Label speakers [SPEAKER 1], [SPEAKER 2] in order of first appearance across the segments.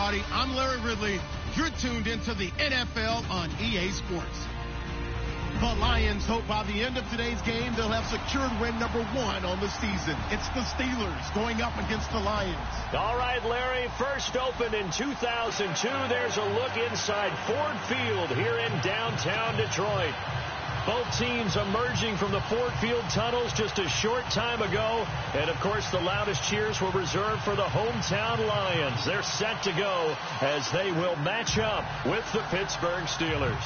[SPEAKER 1] everybody. I'm Larry Ridley. You're tuned into the NFL on EA Sports. The Lions hope by the end of today's game they'll have secured win number 1 on the season. It's the Steelers going up against the Lions.
[SPEAKER 2] All right, Larry, first opened in 2002. There's a look inside Ford Field here in downtown Detroit. Both teams emerging from the Ford Field tunnels just a short time ago. And, of course, the loudest cheers were reserved for the hometown Lions. They're set to go as they will match up with the Pittsburgh Steelers.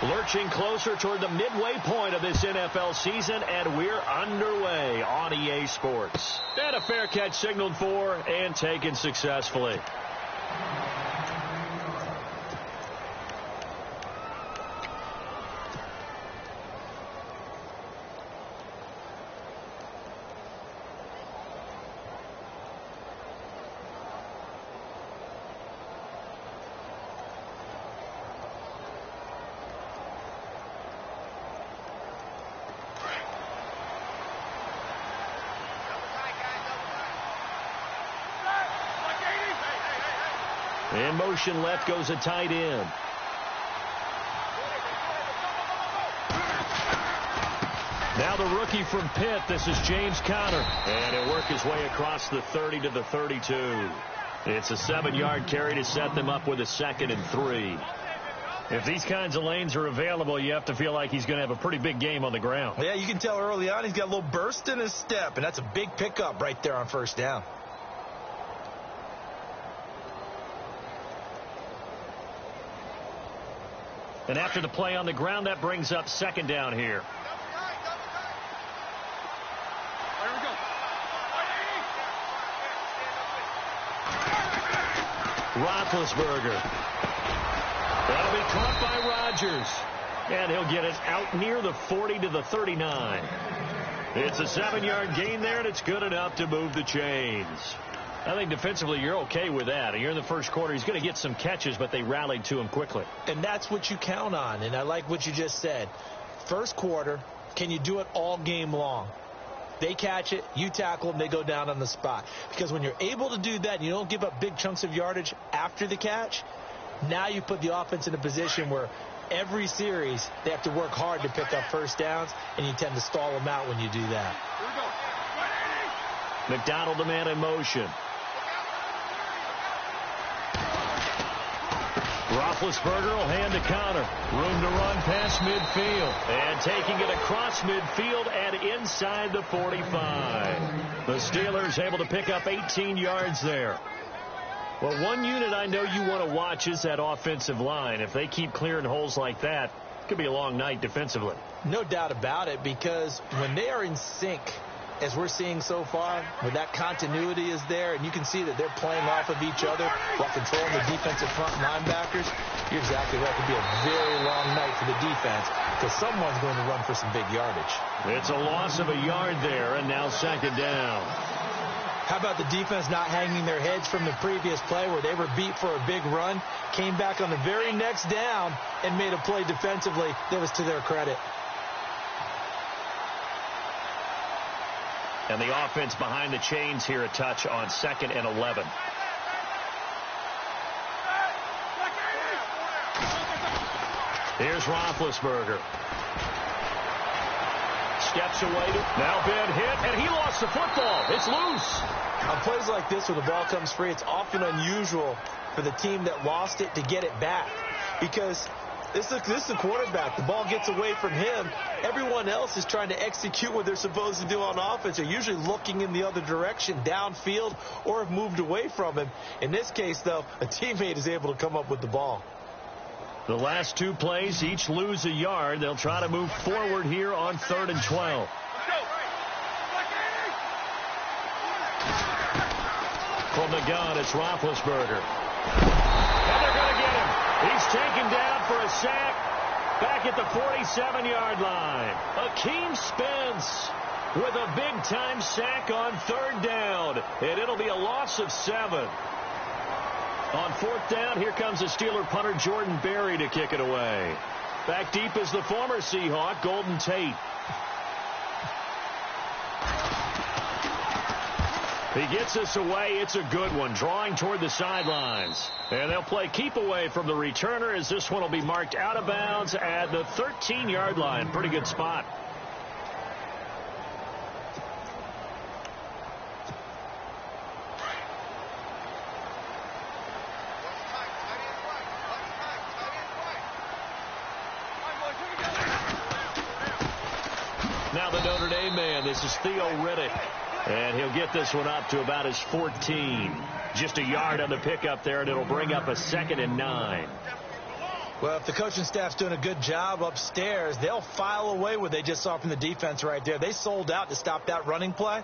[SPEAKER 2] Lurching closer toward the midway point of this NFL season, and we're underway on EA Sports. And a fair catch signaled for and taken successfully. In motion left goes a tight end. Now the rookie from Pitt, this is James Conner. And he'll work his way across the 30 to the 32. It's a 7-yard carry to set them up with a 2nd and 3. If these kinds of lanes are available, you have to feel like he's going to have a pretty big game on the ground.
[SPEAKER 3] Yeah, you can tell early on he's got a little burst in his step, and that's a big pickup right there on first down.
[SPEAKER 2] And after the play on the ground, that brings up 2nd down here. Roethlisberger. That'll be caught by Rodgers. And he'll get it out near the 40 to the 39. It's a 7-yard gain there, and it's good enough to move the chains. I think defensively you're okay with that. You're in the first quarter. He's going to get some catches, but they rallied to him quickly.
[SPEAKER 3] And that's what you count on, and I like what you just said. First quarter, can you do it all game long? They catch it, you tackle them, they go down on the spot. Because when you're able to do that and you don't give up big chunks of yardage after the catch, now you put the offense in a position where every series they have to work hard to pick up first downs, and you tend to stall them out when you do that.
[SPEAKER 2] McDonald, the man in motion. Roethlisberger will hand to Conner. Room to run past midfield. And taking it across midfield and inside the 45. The Steelers able to pick up 18 yards there. Well, one unit I know you want to watch is that offensive line. If they keep clearing holes like that, it could be a long night defensively.
[SPEAKER 3] No doubt about it, because when they are in sync, as we're seeing so far, where that continuity is there, and you can see that they're playing off of each other while controlling the defensive front linebackers, you're exactly right. It could be a very long night for the defense because someone's going to run for some big yardage.
[SPEAKER 2] It's a loss of a yard there, and now 2nd down.
[SPEAKER 3] How about the defense not hanging their heads from the previous play where they were beat for a big run, came back on the very next down, and made a play defensively that was to their credit.
[SPEAKER 2] And the offense behind the chains here a touch on 2nd and 11. Here's Roethlisberger. Steps away. Now been hit, and he lost the football. It's loose.
[SPEAKER 3] On plays like this where the ball comes free, it's often unusual for the team that lost it to get it back. Because this is the quarterback. The ball gets away from him. Everyone else is trying to execute what they're supposed to do on offense. They're usually looking in the other direction, downfield, or have moved away from him. In this case, though, a teammate is able to come up with the ball.
[SPEAKER 2] The last 2 plays each lose a yard. They'll try to move forward here on 3rd and 12. From the gun, it's Roethlisberger. And they're going to get him. He's taken down for a sack back at the 47-yard line. Akeem Spence with a big-time sack on 3rd down. And it'll be a loss of 7. On fourth down, here comes the Steeler punter Jordan Berry to kick it away. Back deep is the former Seahawk, Golden Tate. He gets this away. It's a good one, drawing toward the sidelines. And they'll play keep away from the returner as this one will be marked out of bounds at the 13-yard line. Pretty good spot. Now the Notre Dame man, this is Theo Riddick. And he'll get this one up to about his 14. Just a yard on the pickup there, and it'll bring up a 2nd and 9.
[SPEAKER 3] Well, if the coaching staff's doing a good job upstairs, they'll file away what they just saw from the defense right there. They sold out to stop that running play.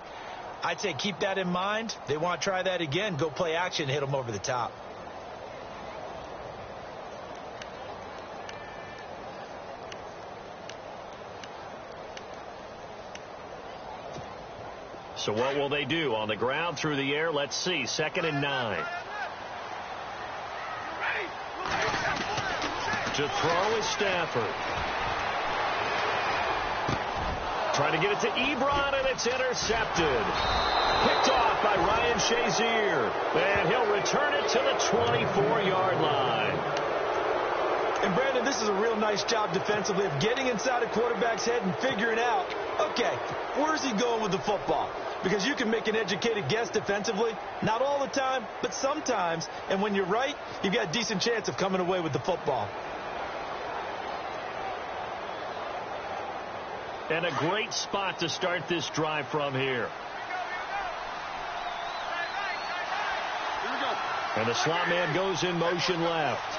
[SPEAKER 3] I'd say keep that in mind. They want to try that again. Go play action and hit them over the top.
[SPEAKER 2] So what will they do? On the ground, through the air, let's see. 2nd and 9. To throw is Stafford. Trying to get it to Ebron, and it's intercepted. Picked off by Ryan Shazier. And he'll return it to the 24-yard line.
[SPEAKER 3] And, Brandon, this is a real nice job defensively of getting inside a quarterback's head and figuring out, okay, where's he going with the football? Because you can make an educated guess defensively. Not all the time, but sometimes. And when you're right, you've got a decent chance of coming away with the football.
[SPEAKER 2] And a great spot to start this drive from here. And the slot man goes in motion left.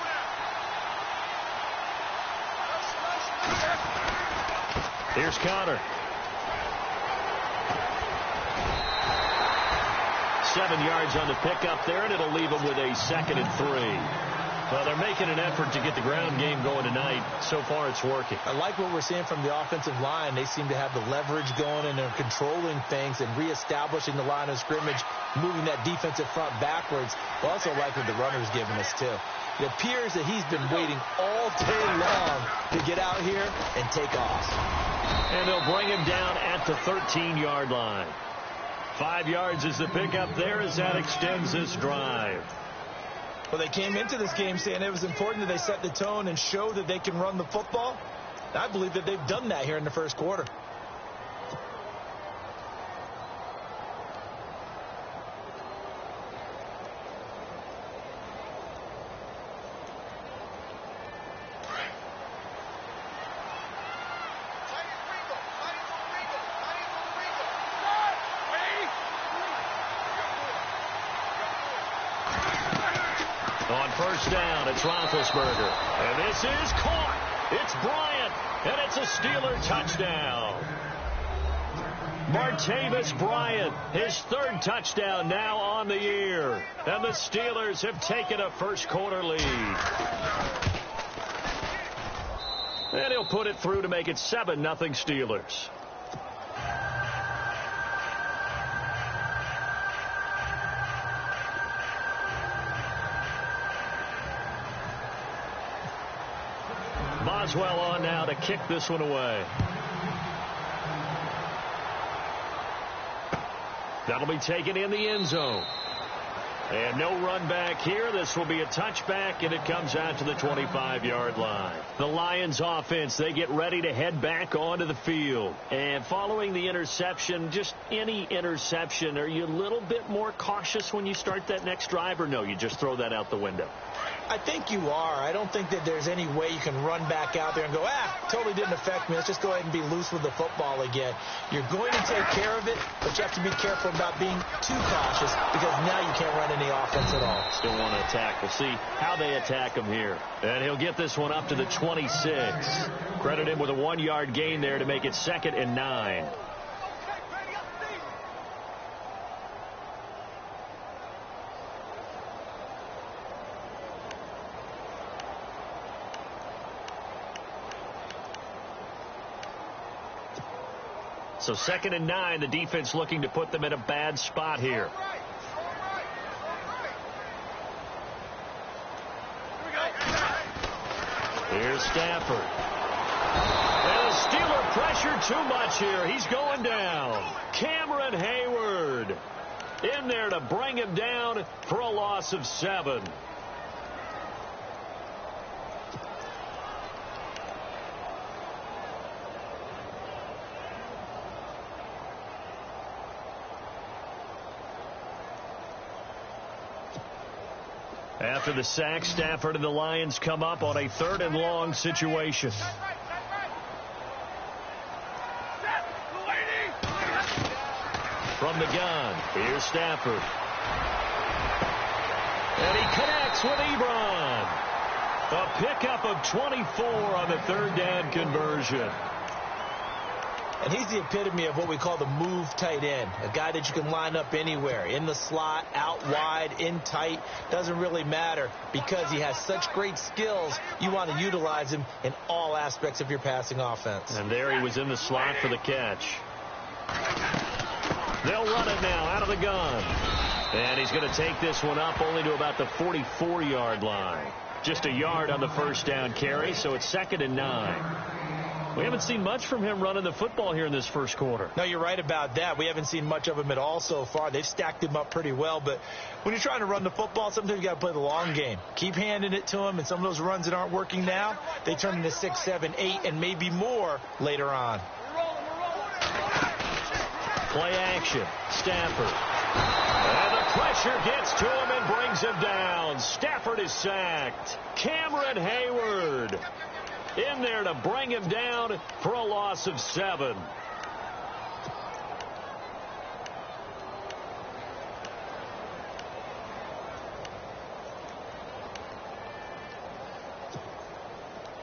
[SPEAKER 2] Here's Connor. 7 yards on the pickup there, and it'll leave them with a 2nd and 3. Well, they're making an effort to get the ground game going tonight. So far, it's working.
[SPEAKER 3] I like what we're seeing from the offensive line. They seem to have the leverage going, and they're controlling things and reestablishing the line of scrimmage, moving that defensive front backwards. I also like what the runner's giving us, too. It appears that he's been waiting all day long to get out here and take off.
[SPEAKER 2] And they'll bring him down at the 13-yard line. 5 yards is the pickup there as that extends this drive.
[SPEAKER 3] Well, they came into this game saying it was important that they set the tone and show that they can run the football. I believe that they've done that here in the first quarter.
[SPEAKER 2] On first down, it's Roethlisberger. And this is caught. It's Bryant. And it's a Steeler touchdown. Martavis Bryant, his 3rd touchdown now on the year. And the Steelers have taken a first quarter lead. And he'll put it through to make it 7-0 Steelers. Boswell on now to kick this one away. That'll be taken in the end zone. And no run back here. This will be a touchback, and it comes out to the 25-yard line. The Lions offense, they get ready to head back onto the field. And following the interception, just any interception, are you a little bit more cautious when you start that next drive, or no, you just throw that out the window?
[SPEAKER 3] I think you are. I don't think that there's any way you can run back out there and go, totally didn't affect me. Let's just go ahead and be loose with the football again. You're going to take care of it, but you have to be careful about being too cautious because now you can't run any offense at all.
[SPEAKER 2] Still want to attack. We'll see how they attack him here. And he'll get this one up to the 26. Credit him with a 1-yard gain there to make it 2nd and 9. So 2nd and 9, the defense looking to put them in a bad spot here. Here's Stafford. And the Steeler pressure too much here. He's going down. Cameron Hayward in there to bring him down for a loss of 7. After the sack, Stafford and the Lions come up on a 3rd and long situation. From the gun, here's Stafford. And he connects with Ebron. A pickup of 24 on the 3rd down conversion.
[SPEAKER 3] And he's the epitome of what we call the move tight end, a guy that you can line up anywhere, in the slot, out wide, in tight, doesn't really matter because he has such great skills. You want to utilize him in all aspects of your passing offense.
[SPEAKER 2] And there he was in the slot for the catch. They'll run it now out of the gun. And he's going to take this one up only to about the 44-yard line. Just a yard on the 1st down carry, so it's 2nd and 9. We haven't seen much from him running the football here in this 1st quarter.
[SPEAKER 3] No, you're right about that. We haven't seen much of him at all so far. They've stacked him up pretty well, but when you're trying to run the football, sometimes you got to play the long game. Keep handing it to him, and some of those runs that aren't working now, they turn into 6, 7, 8, and maybe more later on.
[SPEAKER 2] Play action. Stafford. And the pressure gets to him and brings him down. Stafford is sacked. Cameron Hayward in there to bring him down for a loss of 7.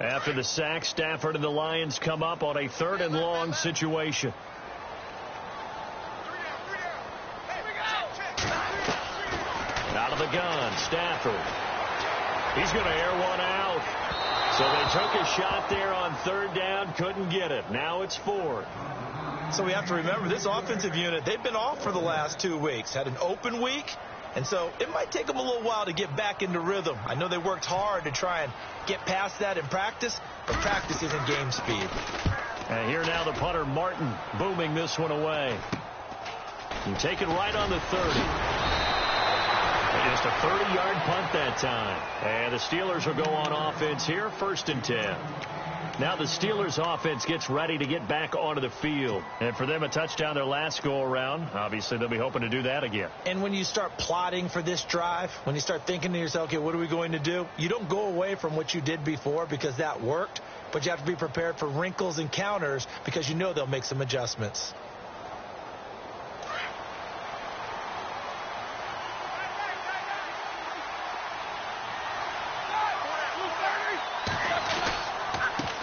[SPEAKER 2] After the sack, Stafford and the Lions come up on a 3rd and long situation. Out of the gun, Stafford. He's going to air one out. So they took a shot there on 3rd down, couldn't get it. Now it's 4th.
[SPEAKER 3] So we have to remember this offensive unit, they've been off for the last 2 weeks. Had an open week, and so it might take them a little while to get back into rhythm. I know they worked hard to try and get past that in practice, but practice isn't game speed.
[SPEAKER 2] And here now the punter, Martin, booming this one away. You take it right on the 30. Just a 30-yard punt that time. And the Steelers will go on offense here, 1st and 10. Now the Steelers offense gets ready to get back onto the field. And for them, a touchdown their last go-around. Obviously, they'll be hoping to do that again.
[SPEAKER 3] And when you start plotting for this drive, when you start thinking to yourself, okay, what are we going to do? You don't go away from what you did before because that worked. But you have to be prepared for wrinkles and counters because you know they'll make some adjustments.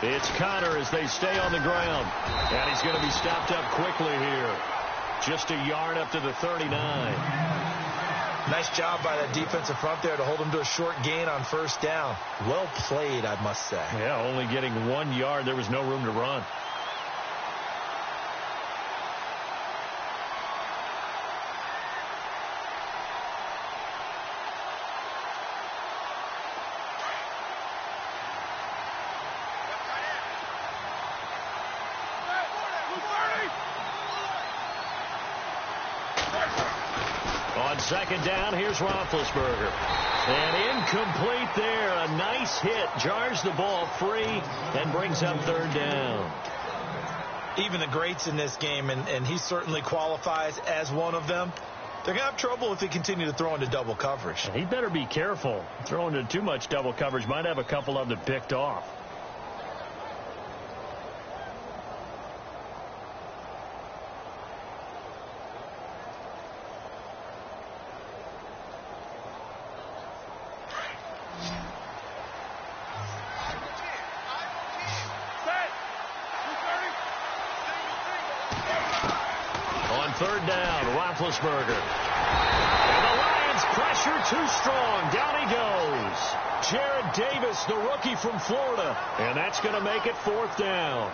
[SPEAKER 2] It's Connor as they stay on the ground. And he's going to be stopped up quickly here. Just a yard up to the 39.
[SPEAKER 3] Nice job by that defensive front there to hold him to a short gain on 1st down. Well played, I must say.
[SPEAKER 2] Yeah, only getting 1 yard. There was no room to run. On 2nd down, here's Roethlisberger. And incomplete there. A nice hit. Jars the ball free and brings up 3rd down.
[SPEAKER 3] Even the greats in this game, and he certainly qualifies as one of them, they're going to have trouble if they continue to throw into double coverage.
[SPEAKER 2] And he better be careful. Throwing into too much double coverage might have a couple of them picked off. On 3rd down, Roethlisberger. And the Lions pressure too strong. Down he goes. Jared Davis, the rookie from Florida. And that's going to make it 4th down.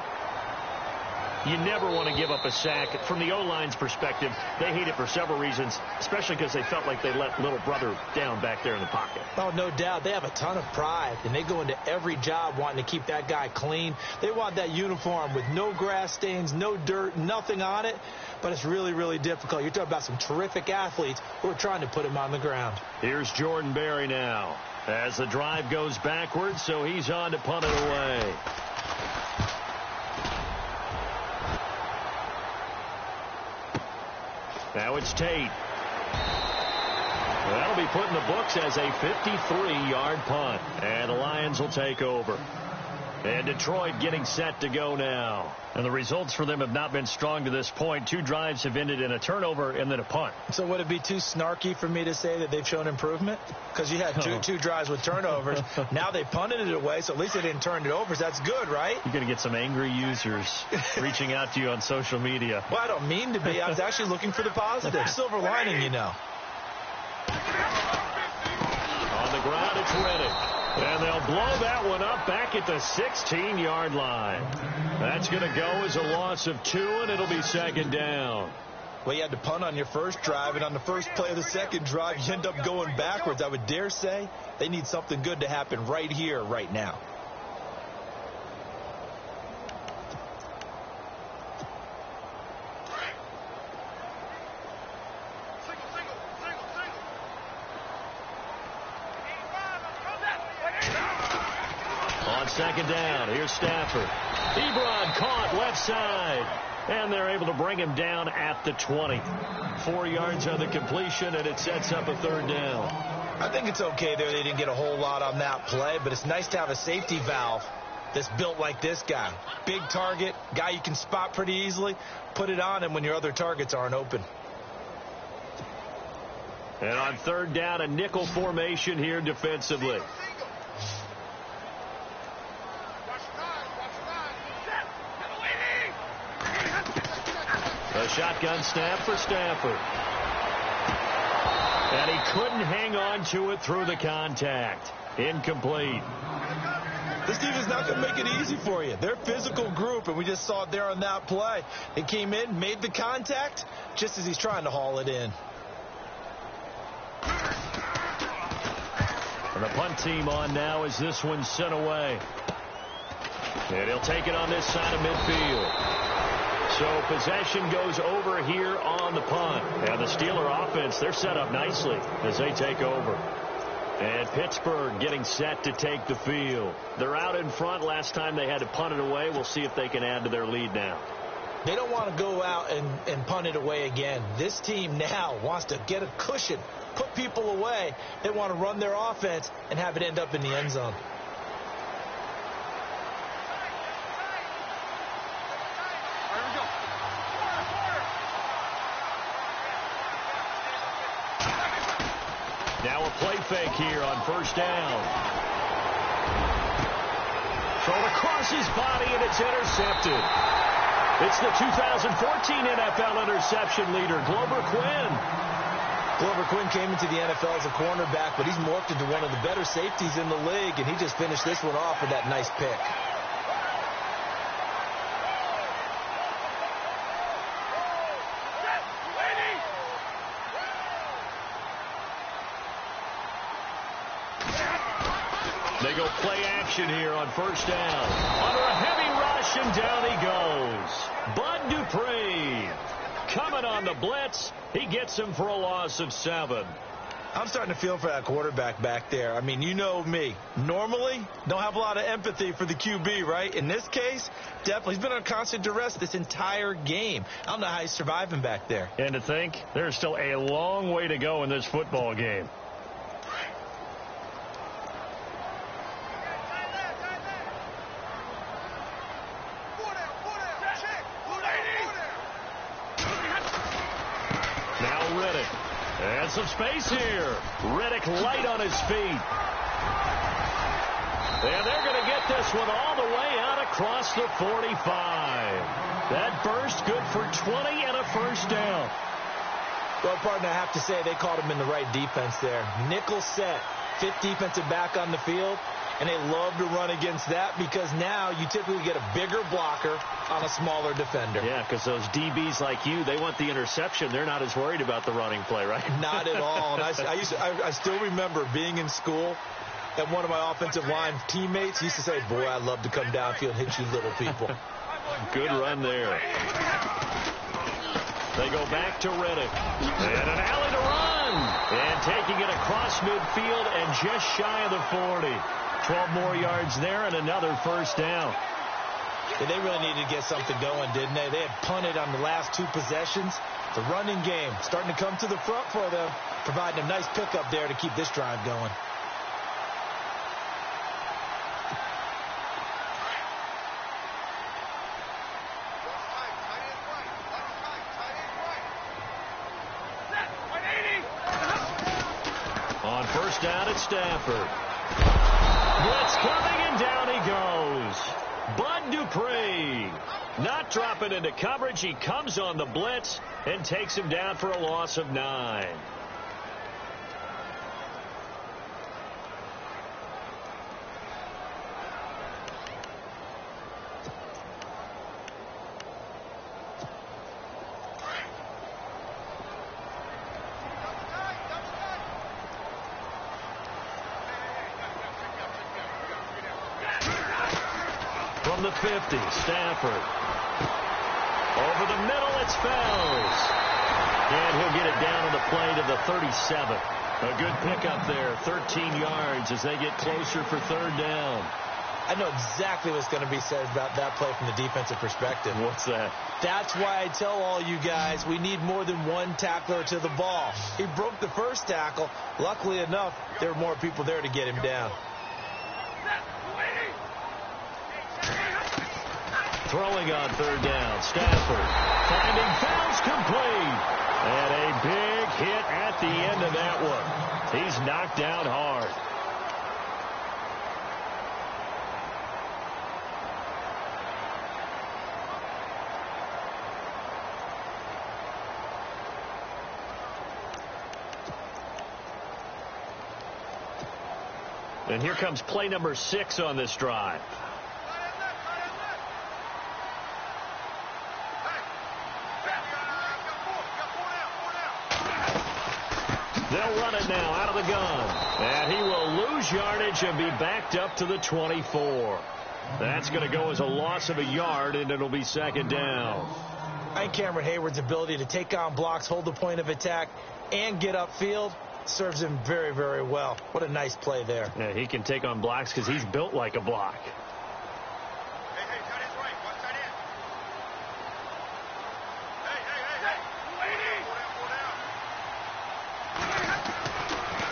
[SPEAKER 2] You never want to give up a sack. From the O-line's perspective, they hate it for several reasons, especially because they felt like they let little brother down back there in the pocket.
[SPEAKER 3] Oh, no doubt. They have a ton of pride, and they go into every job wanting to keep that guy clean. They want that uniform with no grass stains, no dirt, nothing on it, but it's really, really difficult. You're talking about some terrific athletes who are trying to put him on the ground.
[SPEAKER 2] Here's Jordan Berry now as the drive goes backwards, so he's on to punt it away. Now it's Tate. That'll be put in the books as a 53-yard punt. And the Lions will take over. And Detroit getting set to go now. And the results for them have not been strong to this point. 2 drives have ended in a turnover and then a punt.
[SPEAKER 3] So would it be too snarky for me to say that they've shown improvement? Because you had two drives with turnovers. Now they punted it away, so at least they didn't turn it over. So that's good, right?
[SPEAKER 2] You're going to get some angry users reaching out to you on social media.
[SPEAKER 3] Well, I don't mean to be. I was actually looking for the positive. Silver lining, you know.
[SPEAKER 2] On the ground, it's Riddick. And they'll blow that one up back at the 16-yard line. That's going to go as a loss of 2, and it'll be second down.
[SPEAKER 3] Well, you had to punt on your first drive, and on the first play of the second drive, you end up going backwards. I would dare say they need something good to happen right here, right now.
[SPEAKER 2] Second down. Here's Stafford. Ebron caught left side. And they're able to bring him down at the 20. 4 yards on the completion, and it sets up a third down.
[SPEAKER 3] I think it's okay there. They didn't get a whole lot on that play, but it's nice to have a safety valve that's built like this guy. Big target, guy you can spot pretty easily. Put it on him when your other targets aren't open.
[SPEAKER 2] And on third down, a nickel formation here defensively. A shotgun snap for Stafford. And he couldn't hang on to it through the contact. Incomplete.
[SPEAKER 3] This defense is not going to make it easy for you. They're a physical group, and we just saw it there on that play. He came in, made the contact, just as he's trying to haul it in.
[SPEAKER 2] And the punt team on now as this one's sent away. And he'll take it on this side of midfield. So possession goes over here on the punt. And the Steeler offense, they're set up nicely as they take over. And Pittsburgh getting set to take the field. They're out in front. Last time they had to punt it away. We'll see if they can add to their lead now.
[SPEAKER 3] They don't want to go out and punt it away again. This team now wants to get a cushion, put people away. They want to run their offense and have it end up in the end zone.
[SPEAKER 2] Now a play fake here on first down. Thrown across his body, and it's intercepted. It's the 2014 NFL interception leader, Glover Quinn.
[SPEAKER 3] Glover Quinn came into the NFL as a cornerback, but he's morphed into one of the better safeties in the league, and he just finished this one off with that nice pick.
[SPEAKER 2] They go play action here on first down. Under a heavy rush, and down he goes. Bud Dupree coming on the blitz. He gets him for a loss of 7.
[SPEAKER 3] I'm starting to feel for that quarterback back there. I mean, you know me. Normally, don't have a lot of empathy for the QB, right? In this case, definitely. He's been on constant duress this entire game. I don't know how he's surviving back there.
[SPEAKER 2] And to think, there's still a long way to go in this football game. And some space here. Riddick light on his feet. And they're going to get this one all the way out across the 45. That burst good for 20 and a first down.
[SPEAKER 3] Well, partner, I have to say they called him in the right defense there. Nickel set, 5th defensive back on the field. And they love to run against that because now you typically get a bigger blocker on a smaller defender.
[SPEAKER 2] Yeah, because those DBs like you, they want the interception. They're not as worried about the running play, right?
[SPEAKER 3] Not at all. And I still remember being in school, and one of my offensive line teammates used to say, boy, I'd love to come downfield and hit you little people.
[SPEAKER 2] Good run there. They go back to Reddick. And an alley to run. And taking it across midfield and just shy of the 40. 12 more yards there and another first down.
[SPEAKER 3] Yeah, they really needed to get something going, didn't they? They had punted on the last 2 possessions. The running game starting to come to the front for them, providing a nice pickup there to keep this drive going.
[SPEAKER 2] On first down at Stafford. Blitz coming, and down he goes. Bud Dupree not dropping into coverage. He comes on the blitz and takes him down for a loss of 9. From the 50, Stafford. Over the middle, it's Fells. And he'll get it down on the play to the 37. A good pickup there, 13 yards as they get closer for third down.
[SPEAKER 3] I know exactly what's going to be said about that play from the defensive perspective.
[SPEAKER 2] What's that?
[SPEAKER 3] That's why I tell all you guys we need more than one tackler to the ball. He broke the first tackle. Luckily enough, there were more people there to get him down.
[SPEAKER 2] Throwing on third down, Stafford finding Fells complete. And a big hit at the end of that one. He's knocked down hard. And here comes play number 6 on this drive. They'll run it now out of the gun. And he will lose yardage and be backed up to the 24. That's going to go as a loss of a yard, and it'll be second down.
[SPEAKER 3] I think Cameron Hayward's ability to take on blocks, hold the point of attack, and get upfield serves him very, very well. What a nice play there.
[SPEAKER 2] Yeah, he can take on blocks because he's built like a block.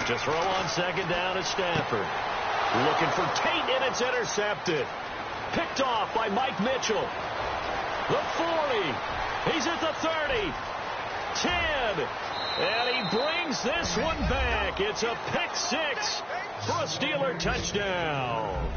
[SPEAKER 2] To throw on second down is Stafford. Looking for Tate, and it's intercepted. Picked off by Mike Mitchell. The 40. He's at the 30. 10. And he brings this one back. It's a pick 6 for a Steeler touchdown.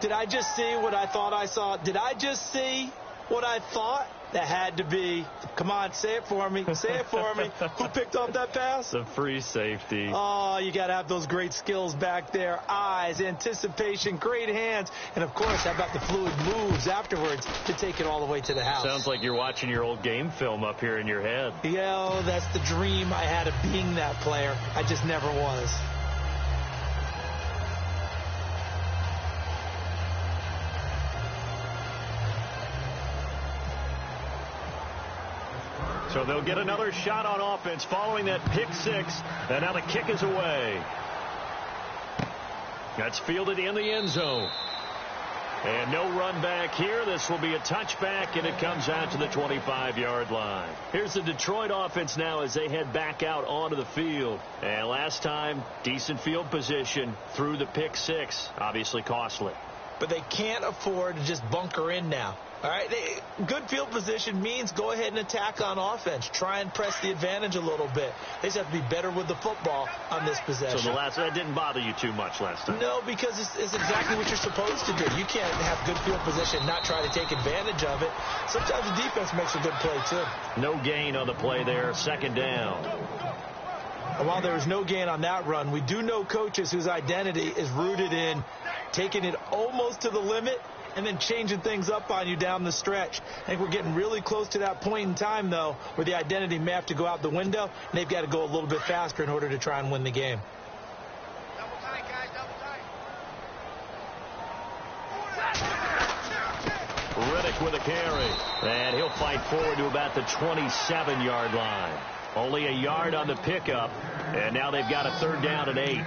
[SPEAKER 3] Did I just see what I thought I saw? Did I just see what I thought? That had to be. Come on, say it for me. Say it for me. Who picked up that pass?
[SPEAKER 2] The free safety.
[SPEAKER 3] Oh, you got to have those great skills back there. Eyes, anticipation, great hands. And, of course, how about the fluid moves afterwards to take it all the way to the house?
[SPEAKER 2] Sounds like you're watching your old game film up here in your head.
[SPEAKER 3] Yeah, that's the dream I had of being that player. I just never was.
[SPEAKER 2] So they'll get another shot on offense following that pick 6. And now the kick is away. That's fielded in the end zone. And no run back here. This will be a touchback, and it comes out to the 25-yard line. Here's the Detroit offense now as they head back out onto the field. And last time, decent field position through the pick 6. Obviously costly.
[SPEAKER 3] But they can't afford to just bunker in now. All right, good field position means go ahead and attack on offense. Try and press the advantage a little bit. They just have to be better with the football on this possession.
[SPEAKER 2] So that didn't bother you too much last time?
[SPEAKER 3] No, because it's exactly what you're supposed to do. You can't have good field position and not try to take advantage of it. Sometimes the defense makes a good play, too.
[SPEAKER 2] No gain on the play there. Second down.
[SPEAKER 3] And while there was no gain on that run, we do know coaches whose identity is rooted in taking it almost to the limit and then changing things up on you down the stretch. I think we're getting really close to that point in time, though, where the identity may have to go out the window, and they've got to go a little bit faster in order to try and win the game.
[SPEAKER 4] Double tight, guys, double tight.
[SPEAKER 2] Riddick with a carry. And he'll fight forward to about the 27-yard line. Only a yard on the pickup, and now they've got a 3rd down and 8.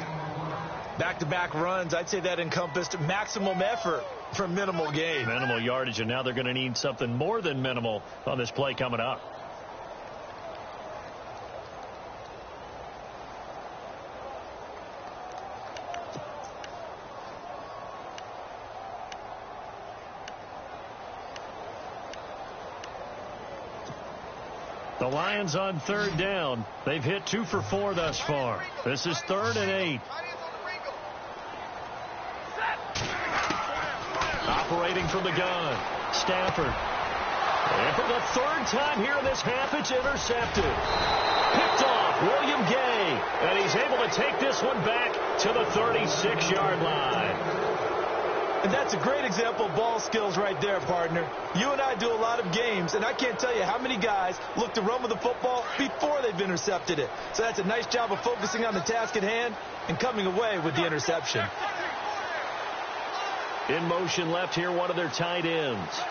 [SPEAKER 3] Back-to-back runs, I'd say that encompassed maximum effort for minimal gain.
[SPEAKER 2] Minimal yardage, and now they're going to need something more than minimal on this play coming up. The Lions on 3rd down. They've hit 2 for 4 thus far. This is 3rd and 8. Operating from the gun, Stafford. And for the 3rd time here in this half, it's intercepted. Picked off William Gay, and he's able to take this one back to the 36-yard line.
[SPEAKER 3] And that's a great example of ball skills right there, partner. You and I do a lot of games, and I can't tell you how many guys look to run with the football before they've intercepted it. So that's a nice job of focusing on the task at hand and coming away with the interception.
[SPEAKER 2] In motion left here, one of their tight ends.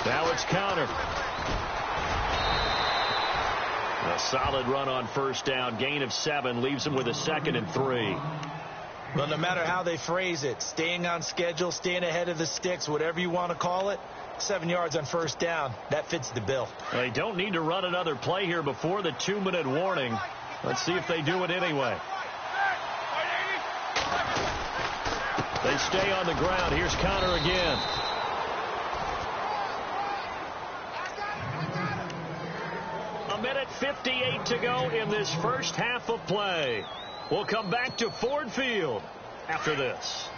[SPEAKER 2] Now it's Connor. A solid run on 1st down. Gain of 7 leaves them with a 2nd and 3.
[SPEAKER 3] Well, no matter how they phrase it, staying on schedule, staying ahead of the sticks, whatever you want to call it, 7 yards on 1st down, that fits the bill.
[SPEAKER 2] They don't need to run another play here before the 2-minute warning. Let's see if they do it anyway. They stay on the ground. Here's Connor again. A minute 58 to go in this first half of play. We'll come back to Ford Field after this.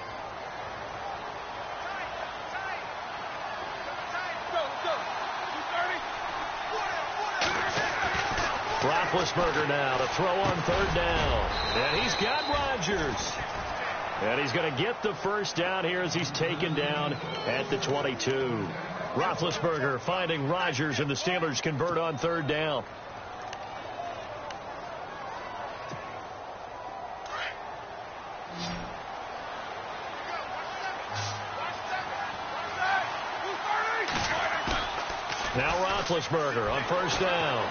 [SPEAKER 2] Roethlisberger now to throw on 3rd down. And he's got Rodgers. And he's going to get the 1st down here as he's taken down at the 22. Roethlisberger finding Rodgers, and the Steelers convert on 3rd down. Now Roethlisberger on 1st down.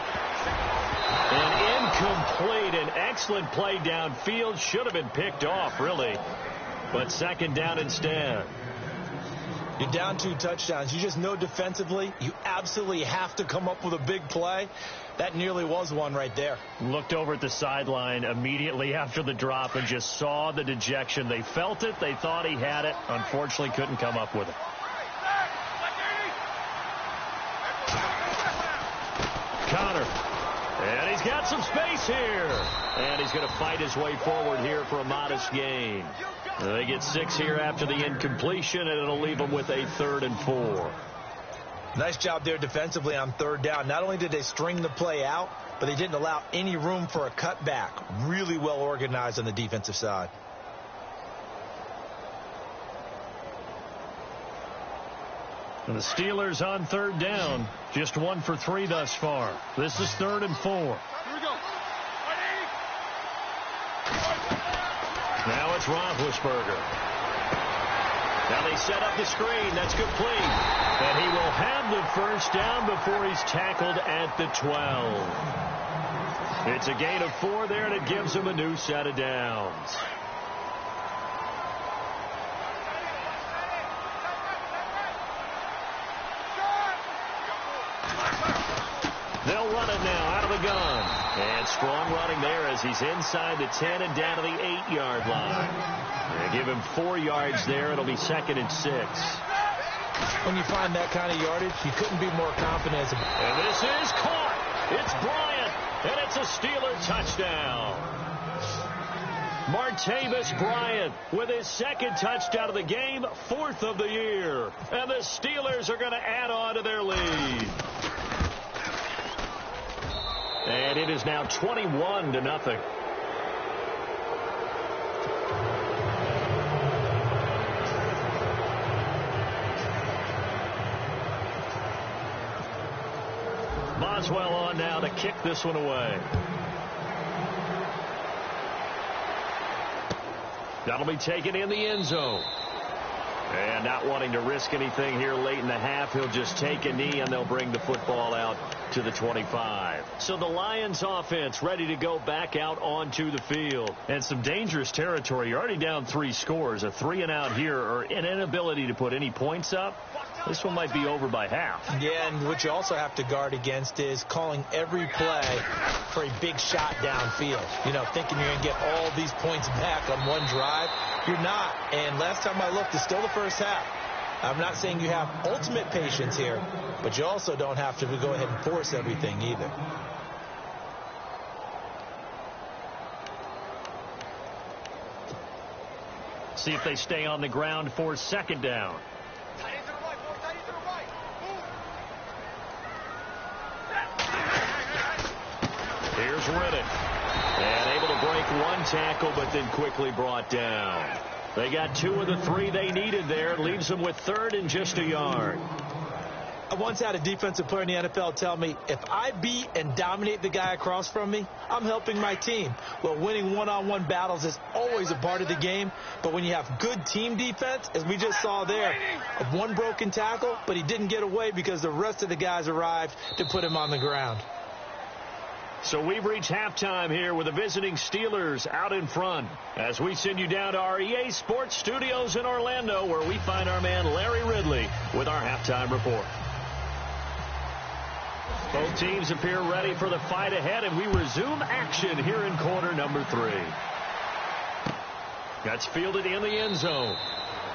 [SPEAKER 2] An incomplete, an excellent play downfield. Should have been picked off, really. But 2nd down instead.
[SPEAKER 3] You're down 2 touchdowns. You just know defensively you absolutely have to come up with a big play. That nearly was one right there.
[SPEAKER 2] Looked over at the sideline immediately after the drop and just saw the dejection. They felt it. They thought he had it. Unfortunately, couldn't come up with it. Connor. And he's got some space here. And he's going to fight his way forward here for a modest gain. They get 6 here after the incompletion, and it'll leave them with a 3rd and 4.
[SPEAKER 3] Nice job there defensively on 3rd down. Not only did they string the play out, but they didn't allow any room for a cutback. Really well organized on the defensive side.
[SPEAKER 2] And the Steelers on 3rd down, just 1 for 3 thus far. This is 3rd and 4.
[SPEAKER 4] Here we go.
[SPEAKER 2] Now it's Roethlisberger. Now they set up the screen. That's complete. And he will have the 1st down before he's tackled at the 12. It's a gain of 4 there, and it gives him a new set of downs. They'll run it now out of the gun. And strong running there as he's inside the 10 and down to the 8-yard line. They give him 4 yards there. It'll be 2nd and 6.
[SPEAKER 3] When you find that kind of yardage, you couldn't be more confident.
[SPEAKER 2] And this is caught. It's Bryant, and it's a Steeler touchdown. Martavis Bryant with his 2nd touchdown of the game, 4th of the year. And the Steelers are going to add on to their lead. And it is now 21-0. Boswell on now to kick this one away. That'll be taken in the end zone. And not wanting to risk anything here late in the half, he'll just take a knee and they'll bring the football out to the 25. So the Lions offense ready to go back out onto the field. And some dangerous territory. You're already down 3 scores. A 3-and-out here or an inability to put any points up. This one might be over by half.
[SPEAKER 3] Yeah, and what you also have to guard against is calling every play for a big shot downfield. You know, thinking you're going to get all these points back on one drive. You're not. And last time I looked, it's still the first half. I'm not saying you have ultimate patience here, but you also don't have to go ahead and force everything either.
[SPEAKER 2] See if they stay on the ground for second down. Here's Riddick. And able to break one tackle, but then quickly brought down. They got 2 of the 3 they needed there. Leaves them with 3rd and just a yard.
[SPEAKER 3] I once had a defensive player in the NFL tell me, if I beat and dominate the guy across from me, I'm helping my team. Well, winning one-on-one battles is always a part of the game, but when you have good team defense, as we just saw there, one broken tackle, but he didn't get away because the rest of the guys arrived to put him on the ground.
[SPEAKER 2] So we've reached halftime here with the visiting Steelers out in front as we send you down to our EA Sports Studios in Orlando, where we find our man Larry Ridley with our halftime report. Both teams appear ready for the fight ahead, and we resume action here in quarter number 3. That's fielded in the end zone.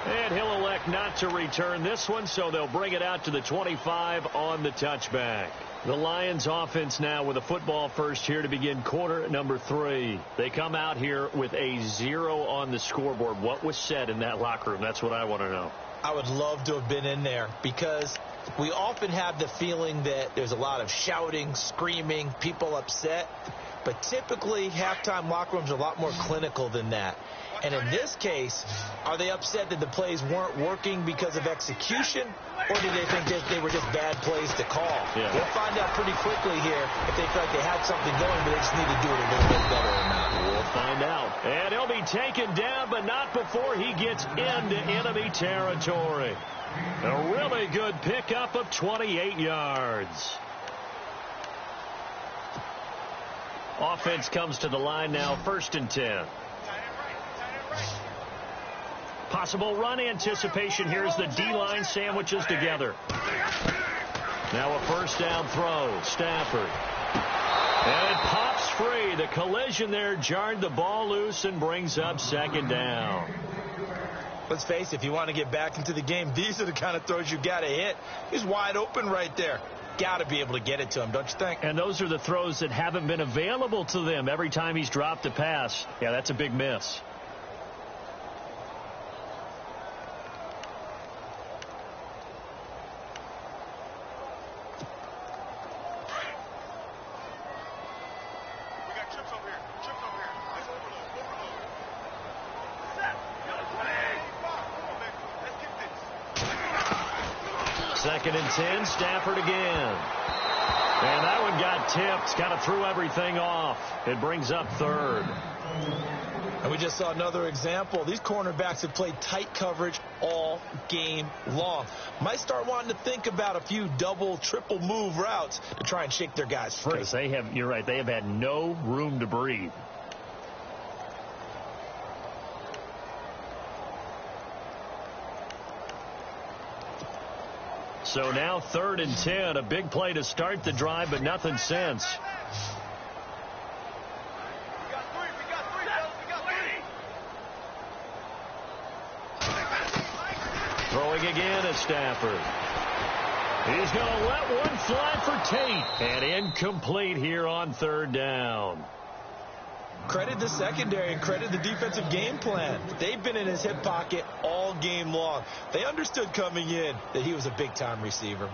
[SPEAKER 2] And he'll elect not to return this one, so they'll bring it out to the 25 on the touchback. The Lions offense now with a football first here to begin quarter number 3. They come out here with a 0 on the scoreboard. What was said in that locker room? That's what I want to know.
[SPEAKER 3] I would love to have been in there because we often have the feeling that there's a lot of shouting, screaming, people upset. But typically, halftime locker rooms are a lot more clinical than that. And in this case, are they upset that the plays weren't working because of execution, or do they think that they were just bad plays to call?
[SPEAKER 2] Yeah.
[SPEAKER 3] We'll find out pretty quickly here if they feel like they had something going, but they just need to do it a little bit better or not.
[SPEAKER 2] We'll find out. And he'll be taken down, but not before he gets into enemy territory. A really good pickup of 28 yards. Offense comes to the line now, 1st and 10. Possible run anticipation here as the D-line sandwiches together. Now a first down throw. Stafford. And it pops free. The collision there jarred the ball loose and brings up 2nd down.
[SPEAKER 3] Let's face it, if you want to get back into the game, these are the kind of throws you got to hit. He's wide open right there. Got to be able to get it to him, don't you think?
[SPEAKER 2] And those are the throws that haven't been available to them every time he's dropped a pass. Yeah, that's a big miss. Second and 10, Stafford again. And that one got tipped, kind of threw everything off. It brings up 3rd.
[SPEAKER 3] And we just saw another example. These cornerbacks have played tight coverage all game long. Might start wanting to think about a few double, triple move routes to try and shake their guys free.
[SPEAKER 2] Because they have, you're right, they have had no room to breathe. So now 3rd and 10, a big play to start the drive, but nothing since. Throwing again at Stafford. He's going to let one fly for Tate. And incomplete here on 3rd down.
[SPEAKER 3] Credit the secondary and credit the defensive game plan. They've been in his hip pocket all game long. They understood coming in that he was a big-time receiver.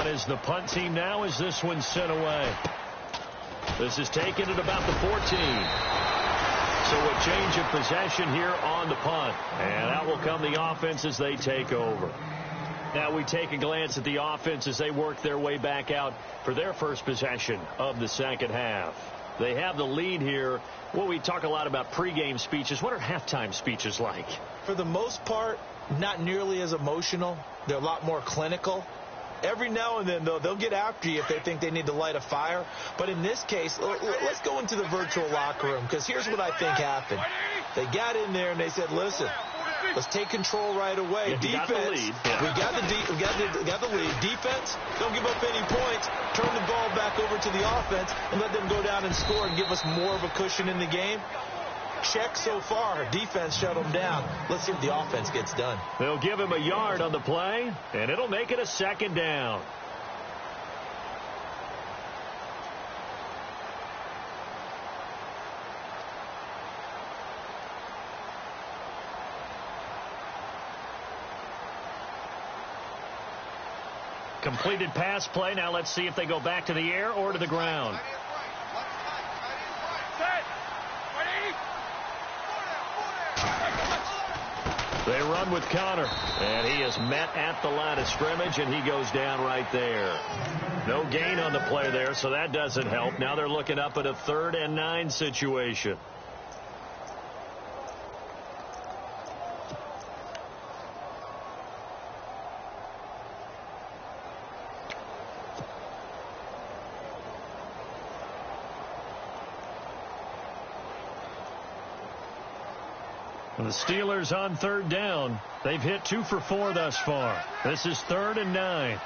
[SPEAKER 2] on is the punt team now as this one's sent away. This is taken at about the 14. So a change of possession here on the punt. And out will come the offense as they take over. Now we take a glance at the offense as they work their way back out for their first possession of the second half. They have the lead here. Well, we talk a lot about pregame speeches. What are halftime speeches like?
[SPEAKER 3] For the most part, not nearly as emotional. They're a lot more clinical. Every now and then, though, they'll get after you if they think they need to light a fire. But in this case, let's go into the virtual locker room, because here's what I think happened. They got in there and they said, listen, let's take control right away.
[SPEAKER 2] Yeah,
[SPEAKER 3] defense,
[SPEAKER 2] got the lead. Yeah.
[SPEAKER 3] we got the lead. Defense, don't give up any points. Turn the ball back over to the offense and let them go down and score and give us more of a cushion in the game. Check so far. Defense shut them down. Let's see if the offense gets done.
[SPEAKER 2] They'll give him a yard on the play, and it'll make it a second down. Completed pass play. Now let's see if they go back to the air or to the ground. They run with Connor, and he is met at the line of scrimmage, and he goes down right there. No gain on the play there, so that doesn't help. Now they're looking up at a 3rd and 9 situation. The Steelers on 3rd down. They've hit 2 for 4 thus far. This is 3rd and 9.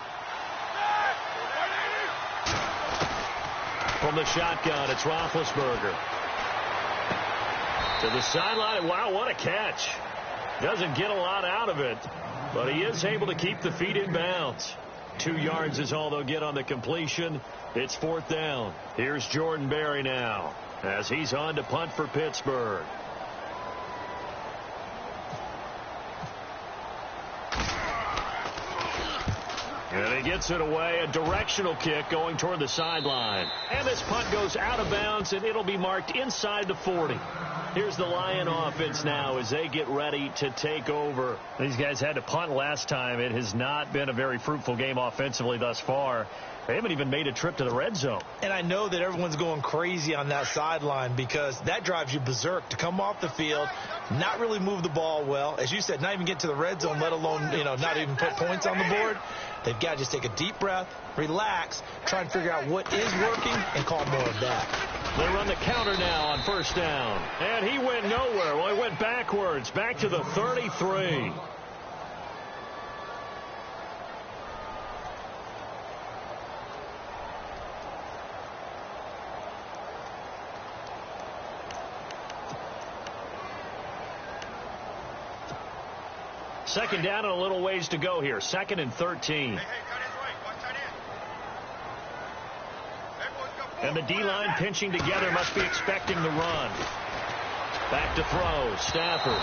[SPEAKER 2] From the shotgun, it's Roethlisberger. To the sideline. Wow, what a catch. Doesn't get a lot out of it, but he is able to keep the feet in bounds. 2 yards is all they'll get on the completion. It's 4th down. Here's Jordan Berry now as he's on to punt for Pittsburgh. And he gets it away, a directional kick going toward the sideline. And this punt goes out of bounds, and it'll be marked inside the 40. Here's the Lion offense now as they get ready to take over. These guys had to punt last time. It has not been a very fruitful game offensively thus far. They haven't even made a trip to the red zone. And I know that everyone's going crazy on that sideline because that drives you berserk to come off the field, not really move the ball well. As you said, not even get to the red zone, let alone, not even put points on the board. They've got to just take a deep breath, relax, try and figure out what is working, and call more of that. They run the counter now on 1st down. And he went nowhere. Well, he went backwards, back to the 33. Second down and a little ways to go here. 2nd and 13. And the D-line pinching together, must be expecting the run. Back to throw. Stafford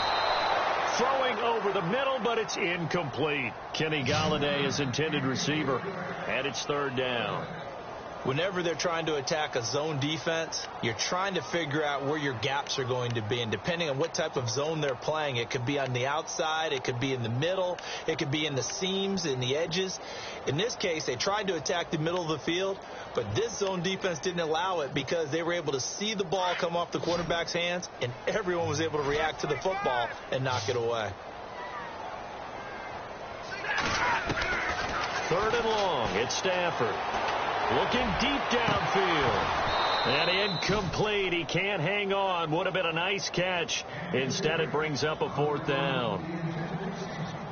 [SPEAKER 2] throwing over the middle, but it's incomplete. Kenny Golladay is intended receiver, and it's 3rd down. Whenever they're trying to attack a zone defense, you're trying to figure out where your gaps are going to be. And depending on what type of zone they're playing, it could be on the outside, it could be in the middle, it could be in the seams, in the edges. In this case, they tried to attack the middle of the field, but this zone defense didn't allow it because they were able to see the ball come off the quarterback's hands, and everyone was able to react to the football and knock it away. 3rd and long. It's Stafford. Looking deep downfield. And incomplete. He can't hang on. Would have been a nice catch. Instead, it brings up a 4th down.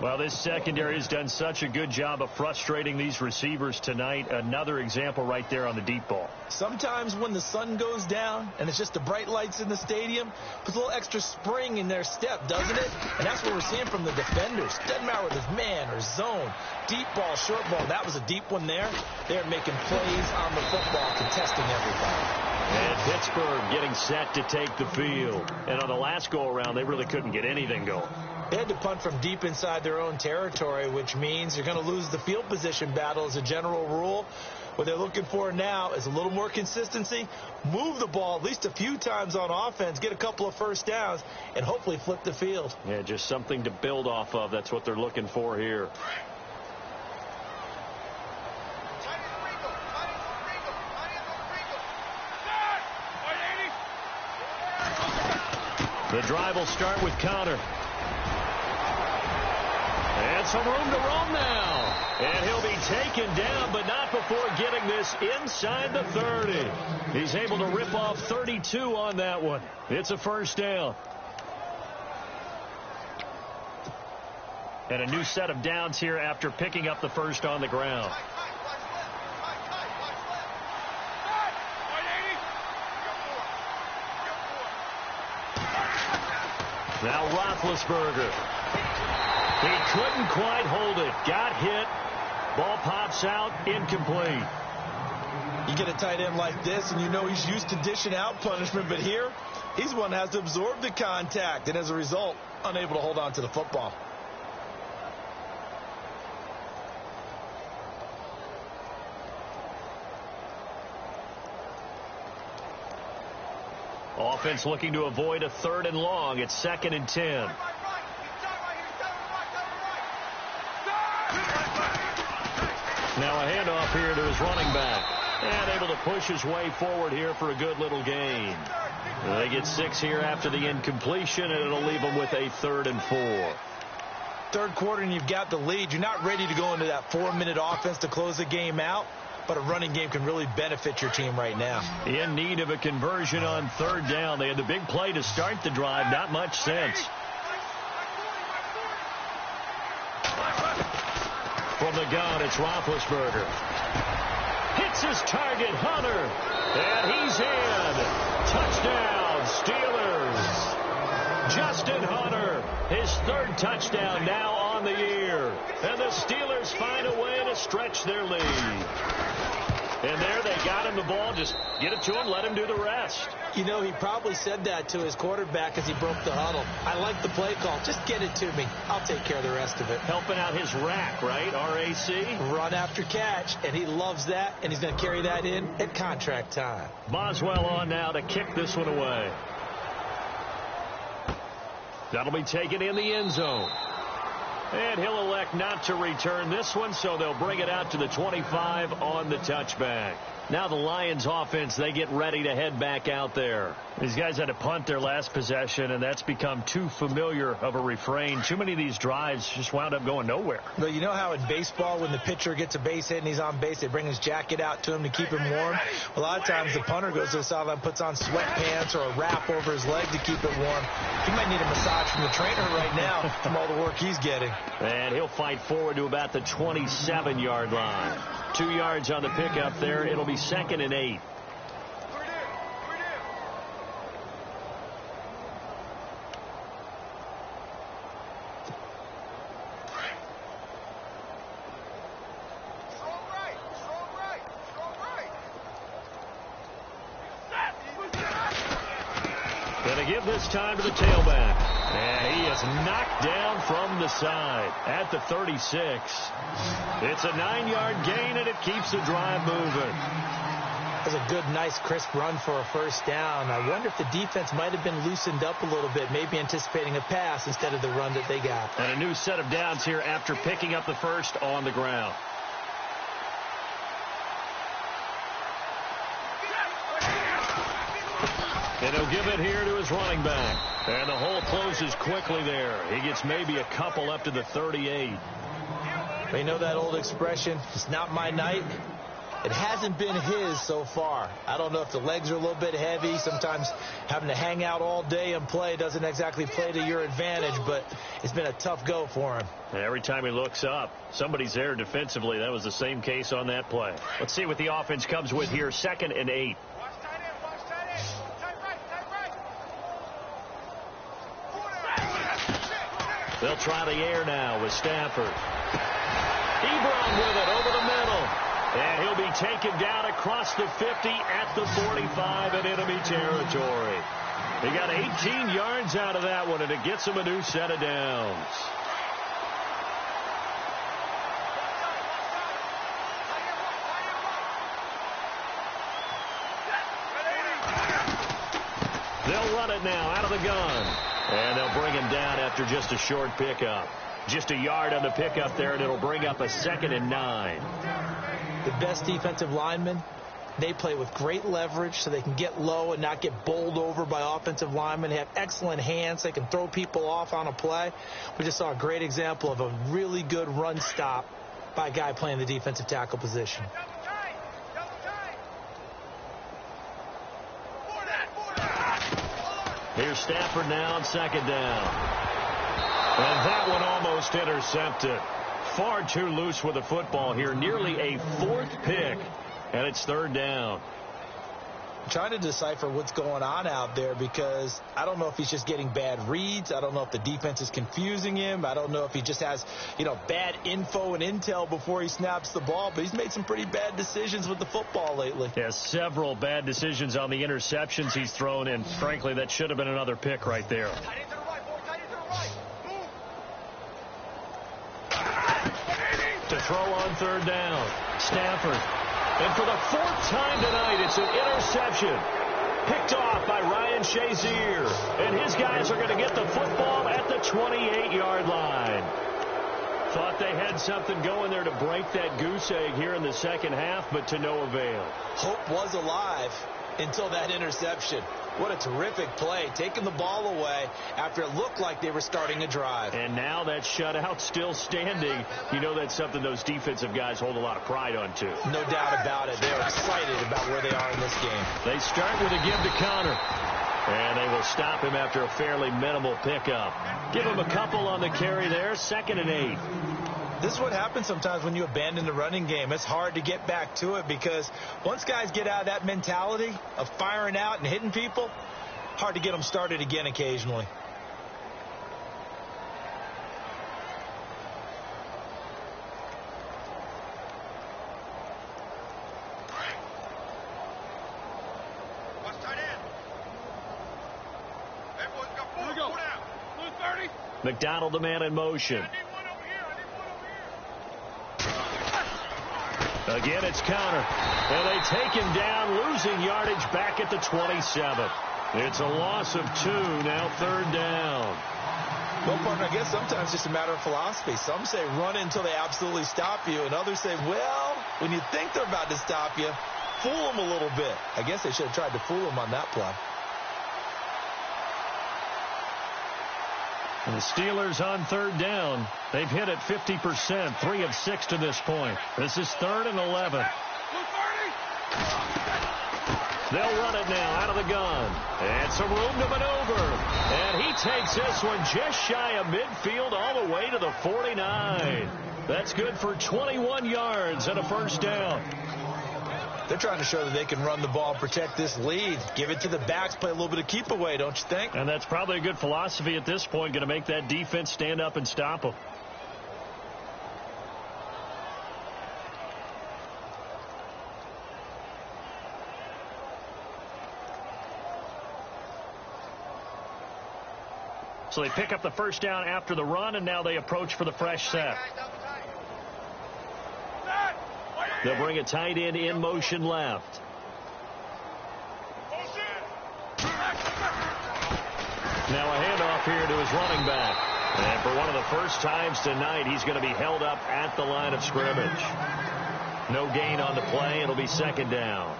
[SPEAKER 2] Well, this secondary has done such a good job of frustrating these receivers tonight. Another example right there on the deep ball. Sometimes when the sun goes down and it's just the bright lights in the stadium, puts a little extra spring in their step, doesn't it? And that's what we're seeing from the defenders. Doesn't matter whether it's man or zone. Deep ball, short ball. That was a deep one there. They're making plays on the football, contesting everybody. And Pittsburgh getting set to take the field. And on the last go-around, they really couldn't get anything going.
[SPEAKER 3] They had to punt from deep inside their own territory, which means you're going to lose the field position battle as a general rule. What they're looking for now is a little more consistency, move the ball at least a few times on offense, get a couple of first downs, and hopefully flip the field.
[SPEAKER 2] Yeah, just something to build off of. That's what they're looking for here. The drive will start with Connor. And some room to roam now. And he'll be taken down, but not before getting this inside the 30. He's able to rip off 32 on that one. It's a first down. And a new set of downs here after picking up the first on the ground. Now Roethlisberger. He couldn't quite hold it. Got hit. Ball pops out. Incomplete.
[SPEAKER 3] You get a tight end like this, and you know he's used to dishing out punishment, but here, he's the one that has to absorb the contact, and as a result, unable to hold on to the football.
[SPEAKER 2] Offense looking to avoid a 3rd and long. It's 2nd and 10. Now a handoff here to his running back. And able to push his way forward here for a good little gain. They get 6 here after the incompletion, and it'll leave them with a 3rd and 4.
[SPEAKER 3] Third quarter, and you've got the lead. You're not ready to go into that 4-minute offense to close the game out, but a running game can really benefit your team right now.
[SPEAKER 2] In need of a conversion on 3rd down. They had the big play to start the drive. Not much sense. From the gun, it's Roethlisberger. Hits his target, Hunter. And he's in. Touchdown, Steelers. Justin Hunter, his 3rd touchdown now on the year. And the Steelers find a way to stretch their lead. And there they got him the ball. Just get it to him, let him do the rest.
[SPEAKER 3] You know, he probably said that to his quarterback as he broke the huddle. I like the play call. Just get it to me. I'll take care of the rest of it.
[SPEAKER 2] Helping out his rack, right? R-A-C?
[SPEAKER 3] Run after catch, and he loves that, and he's going to carry that in at contract time.
[SPEAKER 2] Boswell on now to kick this one away. That'll be taken in the end zone. And he'll elect not to return this one, so they'll bring it out to the 25 on the touchback. Now the Lions offense, they get ready to head back out there. These guys had to punt their last possession, and that's become too familiar of a refrain. Too many of these drives just wound up going nowhere.
[SPEAKER 3] Well, you know how in baseball when the pitcher gets a base hit and he's on base, they bring his jacket out to him to keep him warm? A lot of times the punter goes to the sideline, puts on sweatpants or a wrap over his leg to keep it warm. He might need a massage from the trainer right now from all the work he's getting.
[SPEAKER 2] And he'll fight forward to about the 27-yard line. 2 yards on the pickup there. It'll be 2nd and 8. Going to give this time to the tailback. And he is knocked down from the side at the 36. It's a 9-yard gain, and it keeps the drive moving.
[SPEAKER 3] That's a good, nice, crisp run for a first down. I wonder if the defense might have been loosened up a little bit, maybe anticipating a pass instead of the run that they got.
[SPEAKER 2] And a new set of downs here after picking up the first on the ground. And he'll give it here to his running back. And the hole closes quickly there. He gets maybe a couple up to the 38.
[SPEAKER 3] They know that old expression, it's not my night. It hasn't been his so far. I don't know if the legs are a little bit heavy. Sometimes having to hang out all day and play doesn't exactly play to your advantage, but it's been a tough go for him.
[SPEAKER 2] And every time he looks up, somebody's there defensively. That was the same case on that play. Let's see what the offense comes with here. 2nd and 8. They'll try the air now with Stafford. Ebron with it over the middle. And he'll be taken down across the 50 at the 45 in enemy territory. He got 18 yards out of that one, and it gets him a new set of downs. They'll run it now out of the gun. And they'll bring him down after just a short pickup. Just a yard on the pickup there, and it'll bring up a 2nd and 9.
[SPEAKER 3] The best defensive linemen, they play with great leverage so they can get low and not get bowled over by offensive linemen. They have excellent hands. They can throw people off on a play. We just saw a great example of a really good run stop by a guy playing the defensive tackle position.
[SPEAKER 2] Here's Stafford now on 2nd down. And that one almost intercepted. Far too loose with the football here. Nearly a 4th pick. And it's 3rd down.
[SPEAKER 3] I'm trying to decipher what's going on out there because I don't know if he's just getting bad reads. I don't know if the defense is confusing him. I don't know if he just has, bad info and intel before he snaps the ball. But he's made some pretty bad decisions with the football lately.
[SPEAKER 2] Yeah, several bad decisions on the interceptions he's thrown. And frankly, that should have been another pick right there. To throw on 3rd down. Stafford. And for the 4th time tonight, it's an interception. Picked off by Ryan Shazier. And his guys are going to get the football at the 28-yard line. Thought they had something going there to break that goose egg here in the second half, but to no avail.
[SPEAKER 3] Hope was alive until that interception. What a terrific play, taking the ball away after it looked like they were starting a drive.
[SPEAKER 2] And now that shutout still standing. You know that's something those defensive guys hold a lot of pride on, too.
[SPEAKER 3] No doubt about it. They're excited about where they are in this game.
[SPEAKER 2] They start with a give to Connor. And they will stop him after a fairly minimal pickup. Give him a couple on the carry there, 2nd and 8.
[SPEAKER 3] This is what happens sometimes when you abandon the running game. It's hard to get back to it because once guys get out of that mentality of firing out and hitting people, hard to get them started again occasionally.
[SPEAKER 2] McDonald, the man in motion. Again, it's Connor. And they take him down, losing yardage back at the 27. It's a loss of 2, now 3rd down.
[SPEAKER 3] Well, partner, I guess sometimes it's just a matter of philosophy. Some say run until they absolutely stop you, and others say, well, when you think they're about to stop you, fool them a little bit. I guess they should have tried to fool them on that play.
[SPEAKER 2] And the Steelers on 3rd down. They've hit it 50%, 3 of 6 to this point. This is 3rd and 11. They'll run it now out of the gun. And some room to maneuver. And he takes this one just shy of midfield all the way to the 49. That's good for 21 yards and a 1st down.
[SPEAKER 3] They're trying to show that they can run the ball and protect this lead. Give it to the backs, play a little bit of keep away, don't you think?
[SPEAKER 2] And that's probably a good philosophy at this point, going to make that defense stand up and stop them. So they pick up the 1st down after the run, and now they approach for the fresh set. They'll bring a tight end in motion left. Now a handoff here to his running back. And for one of the first times tonight, he's going to be held up at the line of scrimmage. No gain on the play. It'll be 2nd down.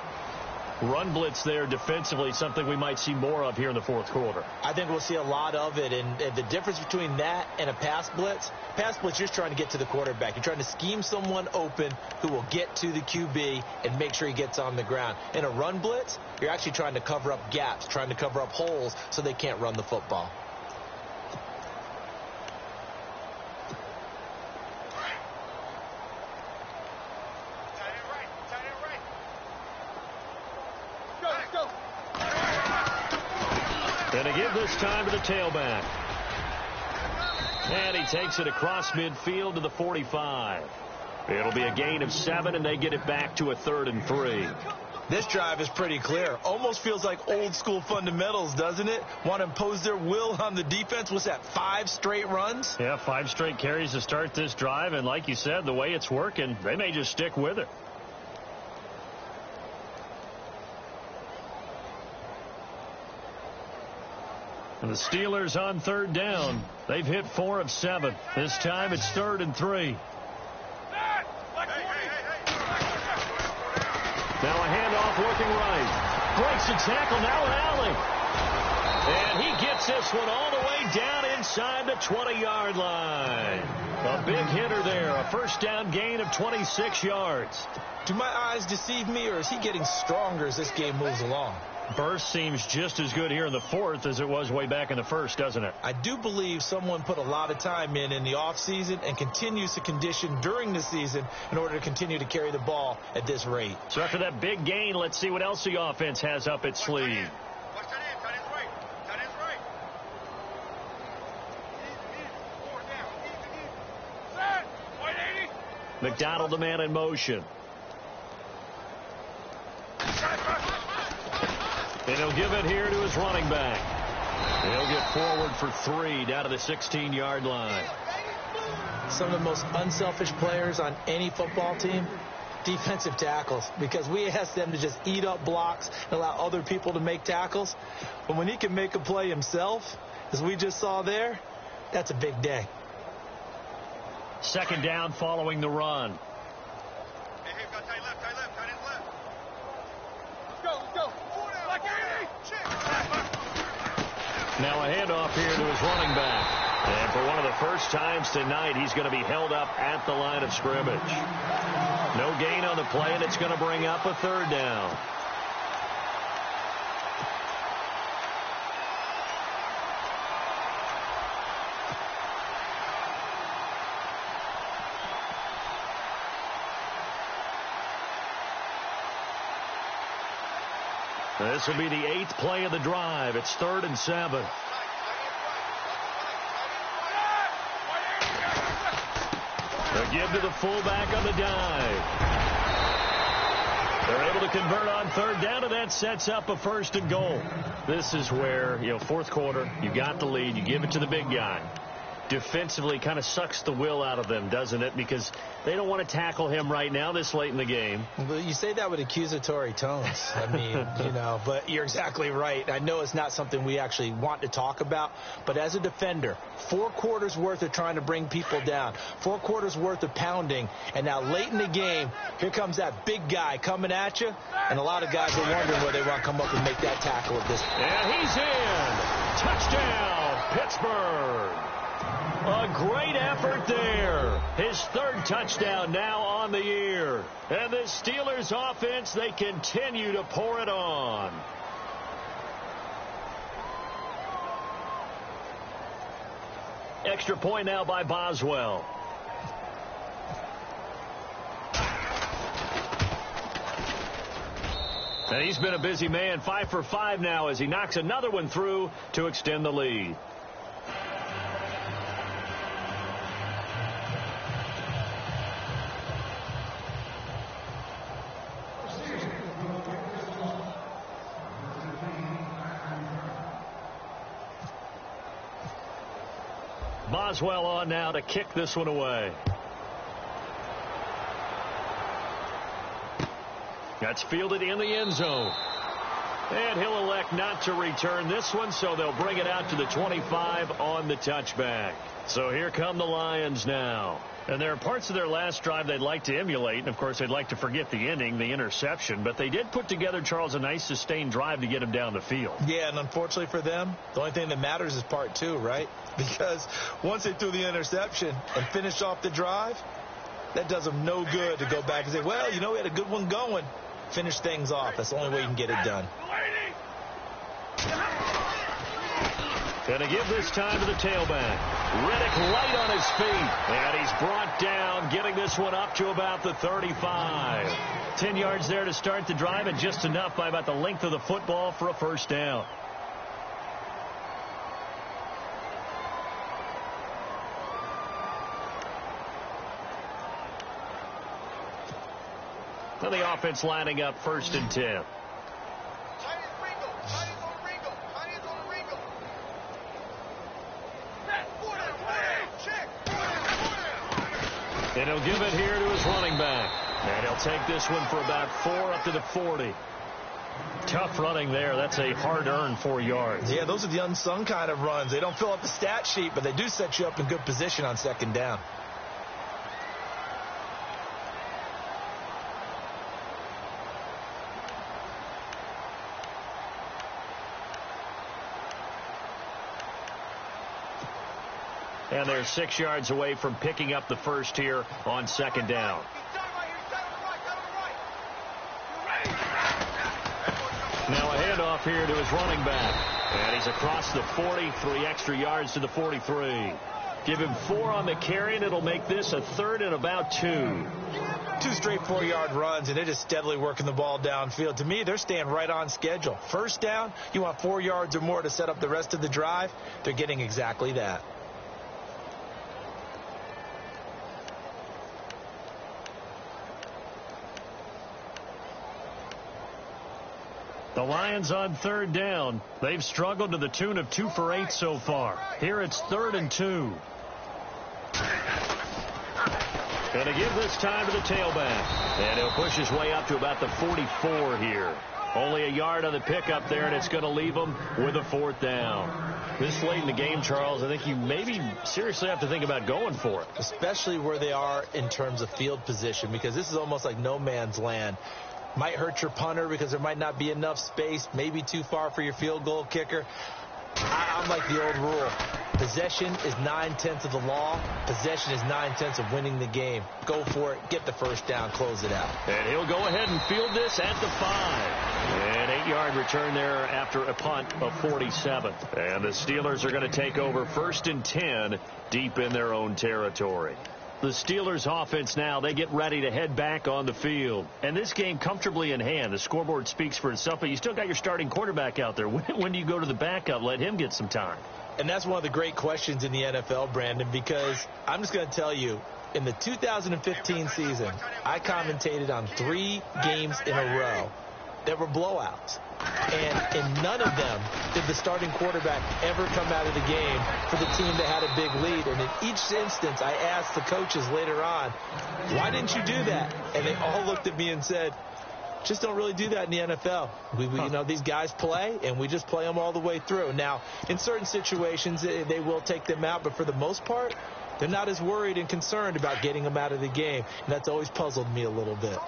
[SPEAKER 2] Run blitz there defensively, something we might see more of here in the 4th quarter.
[SPEAKER 3] I think we'll see a lot of it, and the difference between that and a pass blitz, you're just trying to get to the quarterback. You're trying to scheme someone open who will get to the QB and make sure he gets on the ground. In a run blitz, you're actually trying to cover up gaps, trying to cover up holes so they can't run the football.
[SPEAKER 2] And to give this time to the tailback. And he takes it across midfield to the 45. It'll be a gain of 7, and they get it back to a 3rd and 3.
[SPEAKER 3] This drive is pretty clear. Almost feels like old school fundamentals, doesn't it? Want to impose their will on the defense. What's that, 5 straight runs?
[SPEAKER 2] Yeah, 5 straight carries to start this drive. And like you said, the way it's working, they may just stick with it. And the Steelers on 3rd down. They've hit 4 of 7. This time it's 3rd and 3. Now a handoff looking right. Breaks a tackle. Now an alley. And he gets this one all the way down inside the 20-yard line. A big hitter there. A first down gain of 26 yards.
[SPEAKER 3] Do my eyes deceive me, or is he getting stronger as this game moves along?
[SPEAKER 2] Burst seems just as good here in the 4th as it was way back in the 1st, doesn't it?
[SPEAKER 3] I do believe someone put a lot of time in the offseason and continues to condition during the season in order to continue to carry the ball at this rate.
[SPEAKER 2] So after that big gain, let's see what else the offense has up its sleeve. McDonald, the man in motion. And he'll give it here to his running back. He'll get forward for 3 down to the 16-yard line.
[SPEAKER 3] Some of the most unselfish players on any football team, defensive tackles, because we ask them to just eat up blocks and allow other people to make tackles. But when he can make a play himself, as we just saw there, that's a big day.
[SPEAKER 2] 2nd down following the run. Now a handoff here to his running back. And for one of the first times tonight, he's going to be held up at the line of scrimmage. No gain on the play, and it's going to bring up a 3rd down. This will be the 8th play of the drive. It's 3rd and 7. They'll give to the fullback on the dive. They're able to convert on 3rd down, and that sets up a 1st and goal. This is where, 4th quarter, you got the lead, you give it to the big guy. Defensively kind of sucks the will out of them, doesn't it? Because they don't want to tackle him right now this late in the game.
[SPEAKER 3] Well, you say that with accusatory tones. I mean, but you're exactly right. I know it's not something we actually want to talk about, but as a defender, 4 quarters worth of trying to bring people down, 4 quarters worth of pounding, and now late in the game, here comes that big guy coming at you, and a lot of guys are wondering where they want to come up and make that tackle at this point.
[SPEAKER 2] And he's in. Touchdown, Pittsburgh. A great effort there. His 3rd touchdown now on the year. And the Steelers offense, they continue to pour it on. Extra point now by Boswell. And he's been a busy man. 5 for 5 now as he knocks another one through to extend the lead. Boswell on now to kick this one away. That's fielded in the end zone. And he'll elect not to return this one, so they'll bring it out to the 25 on the touchback. So here come the Lions now. And there are parts of their last drive they'd like to emulate. And, of course, they'd like to forget the ending, the interception. But they did put together, Charles, a nice sustained drive to get him down the field.
[SPEAKER 3] Yeah, and unfortunately for them, the only thing that matters is part 2, right? Because once they threw the interception and finished off the drive, that does them no good to go back and say, well, we had a good one going. Finish things off. That's the only way you can get it done.
[SPEAKER 2] Going to give this time to the tailback. Reddick light on his feet. And he's brought down, getting this one up to about the 35. 10 yards there to start the drive, and just enough by about the length of the football for a first down. And the offense lining up 1st and 10. And he'll give it here to his running back. And he'll take this one for about 4 up to the 40. Tough running there. That's a hard-earned 4 yards.
[SPEAKER 3] Yeah, those are the unsung kind of runs. They don't fill up the stat sheet, but they do set you up in good position on 2nd down.
[SPEAKER 2] And they're 6 yards away from picking up the first here on 2nd down. Now a handoff here to his running back. And he's across the 40, 3 extra yards to the 43. Give him 4 on the carry, and it'll make this a 3rd and about 2.
[SPEAKER 3] 2 straight 4-yard runs, and they're just steadily working the ball downfield. To me, they're staying right on schedule. 1st down, you want 4 yards or more to set up the rest of the drive. They're getting exactly that.
[SPEAKER 2] The Lions on 3rd down. They've struggled to the tune of 2 for 8 so far. Here it's 3rd and 2. Going to give this time to the tailback. And he'll push his way up to about the 44 here. Only a yard on the pickup there, and it's going to leave him with a 4th down. This late in the game, Charles, I think you maybe seriously have to think about going for it.
[SPEAKER 3] Especially where they are in terms of field position, because this is almost like no man's land. Might hurt your punter because there might not be enough space, maybe too far for your field goal kicker. I'm like the old rule. Possession is 9/10 of the law. Possession is 9/10 of winning the game. Go for it. Get the 1st down. Close it out.
[SPEAKER 2] And he'll go ahead and field this at the 5. An 8-yard return there after a punt of 47. And the Steelers are going to take over 1st and 10 deep in their own territory. The Steelers offense now, they get ready to head back on the field. And this game comfortably in hand. The scoreboard speaks for itself, but you still got your starting quarterback out there. When do you go to the backup? Let him get some time.
[SPEAKER 3] And that's one of the great questions in the NFL, Brandon, because I'm just going to tell you, in the 2015 season, I commentated on 3 games in a row that were blowouts. And in none of them did the starting quarterback ever come out of the game for the team that had a big lead. And in each instance, I asked the coaches later on, why didn't you do that? And they all looked at me and said, just don't really do that in the NFL. You know, these guys play, and we just play them all the way through. Now, in certain situations, they will take them out, but for the most part, they're not as worried and concerned about getting them out of the game. And that's always puzzled me a little bit.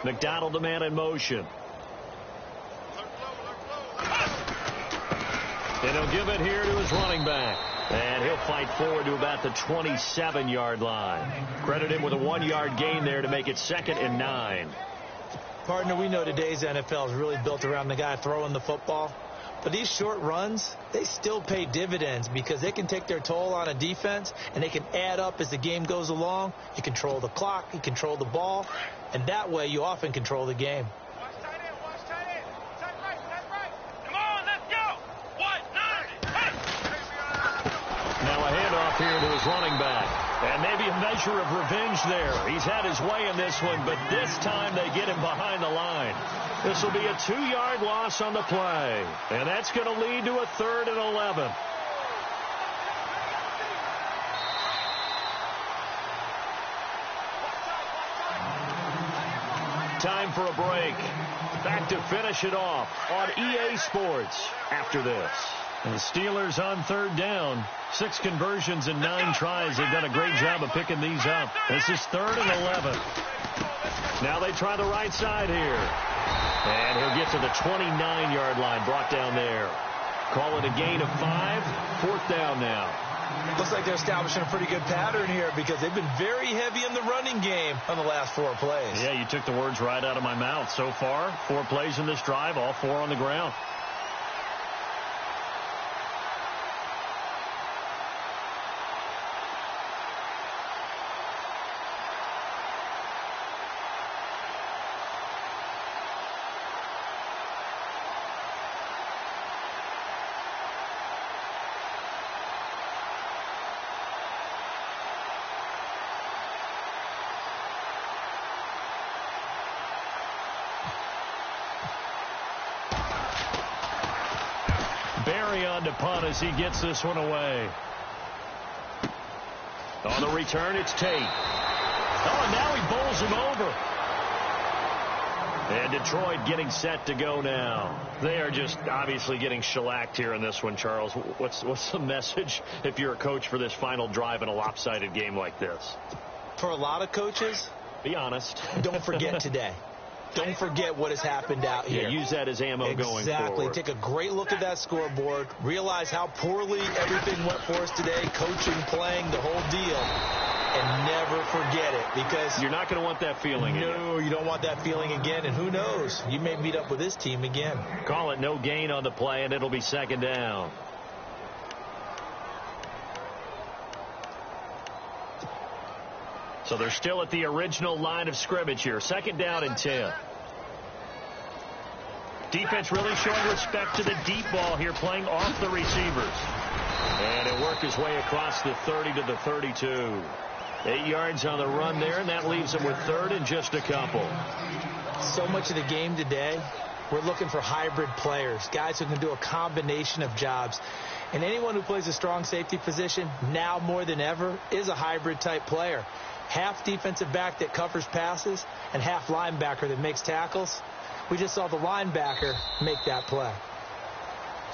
[SPEAKER 2] McDonald, the man in motion. And he'll give it here to his running back. And he'll fight forward to about the 27-yard line. Credit him with a 1-yard gain there to make it 2nd and 9.
[SPEAKER 3] Partner, we know today's NFL is really built around the guy throwing the football. But these short runs, they still pay dividends because they can take their toll on a defense, and they can add up as the game goes along. You control the clock, you control the ball, and that way you often control the game.
[SPEAKER 2] Now a handoff here to his running back. And maybe a measure of revenge there. He's had his way in this one, but this time they get him behind the line. This will be a 2-yard loss on the play. And that's going to lead to a 3rd and 11. Time for a break. Back to finish it off on EA Sports after this. And the Steelers on 3rd down. 6 conversions and 9 tries. They've done a great job of picking these up. This is 3rd and 11. Now they try the right side here. And he'll get to the 29-yard line, brought down there. Call it a gain of 5. 4th down now.
[SPEAKER 3] Looks like they're establishing a pretty good pattern here because they've been very heavy in the running game on the last 4 plays.
[SPEAKER 2] Yeah, you took the words right out of my mouth. So far, 4 plays in this drive, all 4 on the ground. Murray on to punt as he gets this one away. On the return, it's Tate. Oh, and now he bowls him over. And Detroit getting set to go now. They are just obviously getting shellacked here in this one, Charles. What's the message if you're a coach for this final drive in a lopsided game like this?
[SPEAKER 3] For a lot of coaches,
[SPEAKER 2] be honest.
[SPEAKER 3] Don't forget today. Don't forget what has happened out here.
[SPEAKER 2] Yeah, use that as ammo going forward.
[SPEAKER 3] Exactly. Take a great look at that scoreboard. Realize how poorly everything went for us today. Coaching, playing, the whole deal. And never forget it, because
[SPEAKER 2] you're not going to want that feeling again.
[SPEAKER 3] No, you don't want that feeling again. And who knows? You may meet up with this team again.
[SPEAKER 2] Call it no gain on the play, and it'll be second down. So they're still at the original line of scrimmage here. Second down and 10. Defense really showing respect to the deep ball here, playing off the receivers. And it worked his way across the 30 to the 32. 8 yards on the run there, and that leaves them with third and just a couple.
[SPEAKER 3] So much of the game today, we're looking for hybrid players, guys who can do a combination of jobs. And anyone who plays a strong safety position, now more than ever, is a hybrid type player. Half defensive back that covers passes and half linebacker that makes tackles. We just saw the linebacker make that play.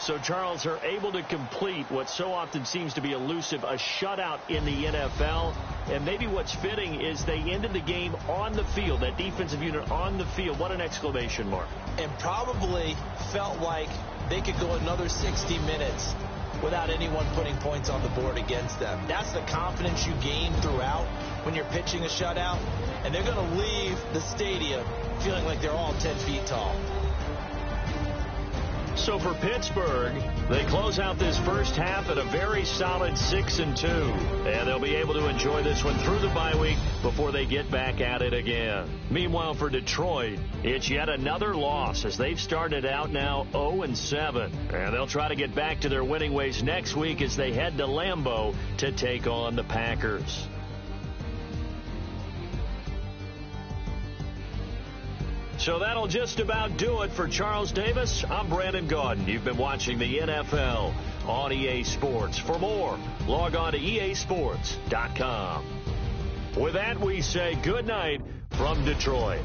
[SPEAKER 2] So, Charles, are able to complete what so often seems to be elusive, a shutout in the NFL. And maybe what's fitting is they ended the game on the field, that defensive unit on the field. What an exclamation mark.
[SPEAKER 3] And probably felt like they could go another 60 minutes without anyone putting points on the board against them. That's the confidence you gain throughout when you're pitching a shutout. And they're going to leave the stadium feeling like they're all 10 feet tall.
[SPEAKER 2] So for Pittsburgh, they close out this first half at a very solid 6-2. And they'll be able to enjoy this one through the bye week before they get back at it again. Meanwhile, for Detroit, it's yet another loss as they've started out now 0-7. And they'll try to get back to their winning ways next week as they head to Lambeau to take on the Packers. So that'll just about do it for Charles Davis. I'm Brandon Gaudin. You've been watching the NFL on EA Sports. For more, log on to easports.com. With that, we say good night from Detroit.